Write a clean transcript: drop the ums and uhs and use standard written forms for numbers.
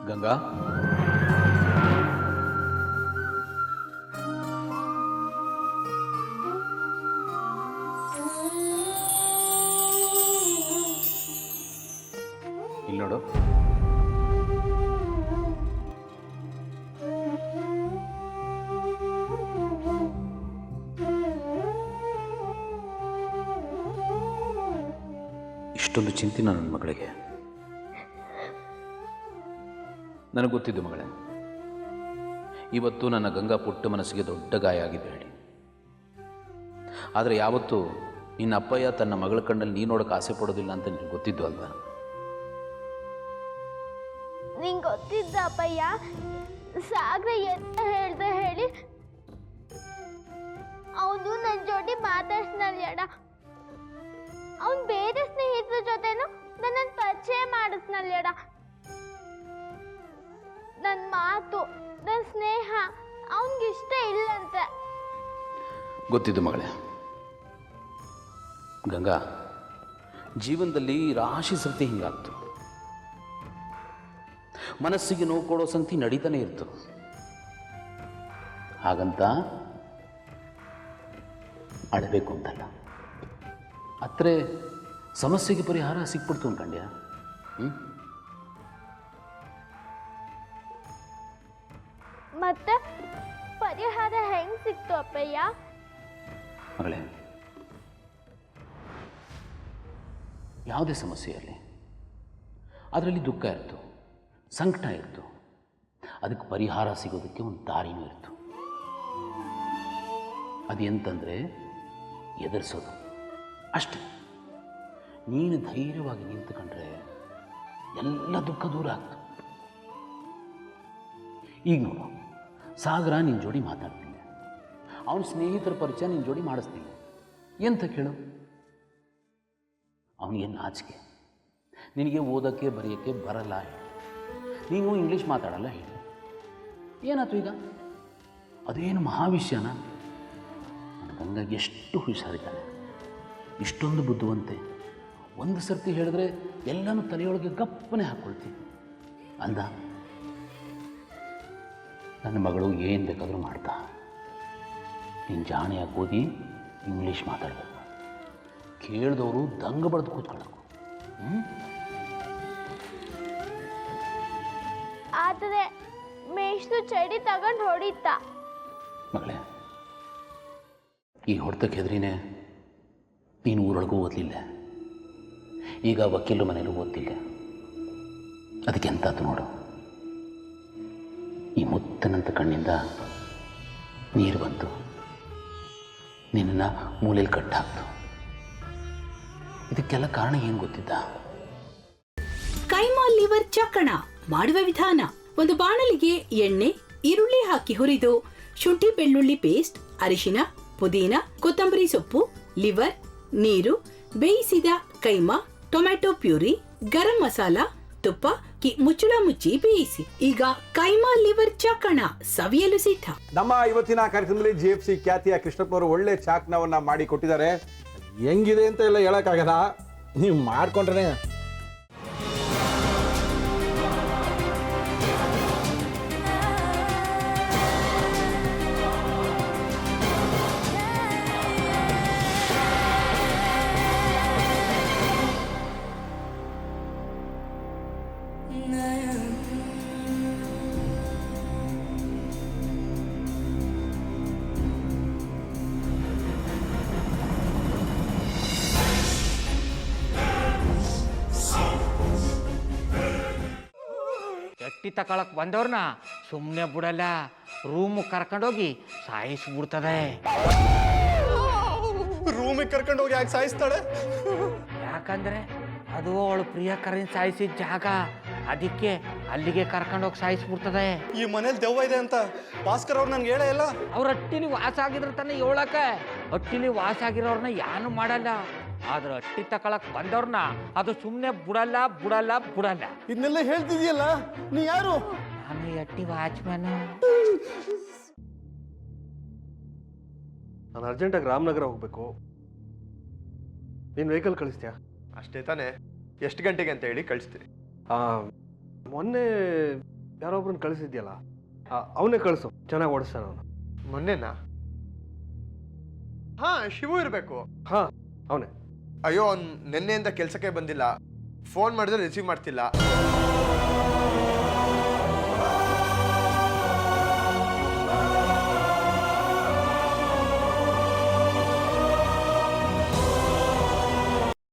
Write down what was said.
ಗಂಗಾ, ಇಲ್ಲಿ ನೋಡು. ಇಷ್ಟೊಂದು ಚಿಂತೆ ನನ್ನ ಮಗಳಿಗೆ. ನನಗೆ ಗೊತ್ತಿದ್ದು ಮಗಳೇ, ಇವತ್ತು ನನ್ನ ಗಂಗಾ ಪುಟ್ಟ ಮನಸ್ಸಿಗೆ ದೊಡ್ಡ ಗಾಯ ಆಗಿದೆ ಹೇಳಿ. ಆದರೆ ಯಾವತ್ತೂ ನಿನ್ನ ಅಪ್ಪಯ್ಯ ತನ್ನ ಮಗಳ ಕಣ್ಣಲ್ಲಿ ನೀನು ನೋಡೋಕೆ ಆಸೆ ಪಡೋದಿಲ್ಲ ಅಂತ ನಿನಗೆ ಗೊತ್ತಿದ್ದು ಅಲ್ವಾ? ನಿಂಗೆ ಗೊತ್ತಿದ್ದ ಅಪ್ಪಯ್ಯ ಸಾಗ್ರ ಎಂತ ಹೇಳ್ದೆ ಹೇಳಿ, ಅವನು ನನ್ನ ಜೋಡಿ ಮಾತಾಡ್ಸ್ನಲ್ಯಡ. ಅವನು ಬೇರೆ ಸ್ನೇಹಿತರ ಜೊತೆನೂ ನನ್ನನ್ನು ಪರಿಚಯ ಮಾಡಿಸ್ನಲ್ಯಡ. ನನ್ನ ಮಾತು, ನನ್ನ ಸ್ನೇಹ ಅವನಿಗಿಷ್ಟ ಇಲ್ಲಂತೆ. ಗೊತ್ತಿದ್ದು ಮಗಳೇ. ಗಂಗಾ, ಜೀವನದಲ್ಲಿ ರಾಶಿ ಸರ್ತಿ ಹಿಂಗಾಗ್ತು. ಮನಸ್ಸಿಗೆ ನೋವು ಕೊಡೋ ಸಂಗತಿ ನಡೀತಾನೆ ಇರ್ತು. ಹಾಗಂತ ಅಳಬೇಕು ಅಂತಲ್ಲ, ಅತ್ರೆ ಸಮಸ್ಯೆಗೆ ಪರಿಹಾರ ಸಿಕ್ಬಿಡ್ತು ಅನ್ಕಂಡ್ಯ. ಮತ್ತೆ ಪರಿಹಾರ ಹೆಂಗ್ ಸಿಕ್ತು ಅಪ್ಪಯ್ಯ? ಮಗಳೇ, ಯಾವುದೇ ಸಮಸ್ಯೆ ಇರಲಿ, ಅದರಲ್ಲಿ ದುಃಖ ಇರ್ತು, ಸಂಕಟ ಇರ್ತು, ಅದಕ್ಕೆ ಪರಿಹಾರ ಸಿಗೋದಕ್ಕೆ ಒಂದು ದಾರಿನೂ ಇರ್ತು. ಅದೆಂತಂದರೆ ಎದುರಿಸೋದು ಅಷ್ಟೆ. ನೀನು ಧೈರ್ಯವಾಗಿ ನಿಂತುಕೊಂಡ್ರೆ ಎಲ್ಲ ದುಃಖ ದೂರ ಆಗ್ತು. ಈಗ ನೋಡು, ಸಾಗರ ನಿನ್ನ ಜೋಡಿ ಮಾತಾಡ್ತೀನಿ, ಅವನ ಸ್ನೇಹಿತರ ಪರಿಚಯ ನಿನ್ನ ಜೋಡಿ ಮಾಡಿಸ್ತೀನಿ. ಎಂತ ಕೇಳು, ಅವನಿಗೆ ನಾಚಿಕೆ, ನಿನಗೆ ಓದೋಕ್ಕೆ ಬರೆಯೋಕ್ಕೆ ಬರಲ್ಲ ಹೇಳಿ, ನೀನು ಇಂಗ್ಲೀಷ್ ಮಾತಾಡಲ್ಲ ಹೇಳಿ. ಏನಾಯ್ತು ಈಗ? ಅದೇನು ಮಹಾವಿಷಯನ? ನನ್ನ ಗಂಗಾಗಿ ಎಷ್ಟು ಹುಷಾರಿದ್ದಾನೆ, ಇಷ್ಟೊಂದು ಬುದ್ಧಿವಂತೆ. ಒಂದು ಸರ್ತಿ ಹೇಳಿದ್ರೆ ಎಲ್ಲನೂ ತಲೆಯೊಳಗೆ ಗಪ್ಪನೆ ಹಾಕ್ಕೊಳ್ತೀನಿ ಅಂದ. ನನ್ನ ಮಗಳು ಏನು ಬೇಕಾದರೂ ಮಾಡ್ತಾ, ನೀನು ಜಾಣೆಯಾಗಿ ಓದಿ ಇಂಗ್ಲೀಷ್ ಮಾತಾಡಬೇಕು, ಕೇಳಿದವರು ದಂಗ ಬಡ್ದು ಕೂತ್ಕೊಳ್ಳೋಕು. ಆದರೆ ಮೇಷ್ಟ್ರು ಚಡಿ ತಗೊಂಡು ಹೊಡಿತ. ಮಗಳೇ, ಈ ಹೊಡೆತಕ್ಕೆ ಹೆದರಿನೇ ನೀನು ಊರೊಳಗೂ ಓದಲಿಲ್ಲ, ಈಗ ವಕೀಲರ ಮನೇಲೂ ಓದ್ತಿಲ್ಲ. ಅದಕ್ಕೆ ಎಂತಾತು ನೋಡು, ಈ ಮುತ್ತನಂತ ಕಣ್ಣಿಂದ ನೀರು ಬಂತು, ನಿನ್ನನ್ನು ಮೂಲೆಯಲ್ಲಿ ಕಟ್ಟಾಕ್ತು. ಇದಕ್ಕೆಲ್ಲ ಕಾರಣ ಏನು ಗೊತ್ತಿದ್ದ? ಕೈಮಾ ಲಿವರ್ ಚಕ್ಕಣ ಮಾಡುವ ವಿಧಾನ: ಒಂದು ಬಾಣಲಿಗೆ ಎಣ್ಣೆ, ಈರುಳ್ಳಿ ಹಾಕಿ ಹುರಿದು ಶುಂಠಿ ಬೆಳ್ಳುಳ್ಳಿ ಪೇಸ್ಟ್, ಅರಿಶಿನ, ಪುದೀನ, ಕೊತ್ತಂಬರಿ ಸೊಪ್ಪು, ಲಿವರ್, ನೀರು, ಬೇಯಿಸಿದ ಕೈಮಾ, ಟೊಮ್ಯಾಟೊ ಪ್ಯೂರಿ, ಗರಂ ಮಸಾಲ, ತುಪ್ಪ ಮುಚ್ಚಳ ಮುಚ್ಚಿ ಬೇಯಿಸಿ. ಈಗ ಕೈಮಾ ಲಿವರ್ ಚಾಕಣ ಸವಿಯಲು ಸಿದ್ಧ. ನಮ್ಮ ಇವತ್ತಿನ ಕಾರ್ಯಕ್ರಮದಲ್ಲಿ GFC ಖ್ಯಾತಿಯ ಕೃಷ್ಣಪ್ಪನವರು ಒಳ್ಳೆ ಚಾಕ್ನವನ್ನ ಮಾಡಿ ಕೊಟ್ಟಿದ್ದಾರೆ. ಹೆಂಗಿದೆ ಅಂತ ಎಲ್ಲ ಹೇಳಕ್ಕಾಗಲ್ಲ, ನೀವು ಮಾಡ್ಕೊಂಡ್ರೆ. ಎಟ್ಟಿ ತಕೊಳಕ್ ಬಂದವ್ರನ್ನ ಸುಮ್ಮನೆ ಬಿಡಲ್ಲ, ರೂಮ್ ಕರ್ಕೊಂಡೋಗಿ ಸಾಯಿಸ್ಬಿಡ್ತದೆ. ರೂಮಿಗೆ ಕರ್ಕೊಂಡೋಗಿ ಯಾಕೆ ಸಾಯಿಸ್ತಾಳೆ? ಯಾಕಂದ್ರೆ ಅದು ಅವಳು ಪ್ರಿಯಕರನ್ ಸಾಯಿಸಿದ ಜಾಗ, ಅದಕ್ಕೆ ಅಲ್ಲಿಗೆ ಕರ್ಕೊಂಡೋಗಿ ಸಾಯಿಸ್ಬಿಡ್ತದೆ. ಈ ಮನೇಲಿ ದೆವ್ವ ಇದೆ ಅಂತ ಭಾಸ್ಕರ್ ಅವ್ರು ನನ್ಗೆ ಹೇಳೇ ಇಲ್ಲ. ಅವ್ರ ಹಟ್ಟಿಲಿ ವಾಸ ಆಗಿದ್ರ ತಾನೆ ಹೇಳಕ. ಹಟ್ಟಿಲಿ ವಾಸ ಆಗಿರೋರ್ನ ಯಾನು ಮಾಡಲ್ಲ, ಆದ್ರೆ ಹಟ್ಟಿ ತಕೊಳಕ್ ಬಂದವ್ರನ್ನ ಅದು ಸುಮ್ಮನೆ ಬಿಡಲ್ಲ ಬಿಡಲ್ಲ ಬಿಡಲ್ಲ. ಇದನ್ನೆಲ್ಲ ಹೇಳ್ತಿದ್ಯಲ್ಲ, ನೀ ಯಾರು? ನಾನು ಹಟ್ಟಿ ವಾಚ್ಮ್ಯಾನ್. ನಾನು ಅರ್ಜೆಂಟಾಗಿ ರಾಮನಗರ ಹೋಗ್ಬೇಕು. ನೀನು ವೆಹಿಕಲ್ ಕಳಿಸ್ತೀಯಾ? ಅಷ್ಟೇ ತಾನೇ? ಎಷ್ಟು ಗಂಟೆಗೆ ಅಂತ ಹೇಳಿ ಕಳಿಸ್ತೀನಿ. ಮೊನ್ನೆ ಯಾರೊಬ್ರನ್ನ ಕಳಿಸಿದ್ಯಲ್ಲ ಅವನೇ ಕಳಿಸು, ಚೆನ್ನಾಗಿ ಓಡಿಸ್ತಾನೆ ಅವನು. ಮೊನ್ನೆನಾ? ಹಾ, ಶಿವು ಇರಬೇಕು. ಹಾಂ, ಅವನೇ. ಅಯ್ಯೋ, ಅವ್ನು ನಿನ್ನೆಯಿಂದ ಕೆಲಸಕ್ಕೆ ಬಂದಿಲ್ಲ. ಫೋನ್ ಮಾಡಿದ್ರೆ ರಿಸೀವ್ ಮಾಡ್ತಿಲ್ಲ.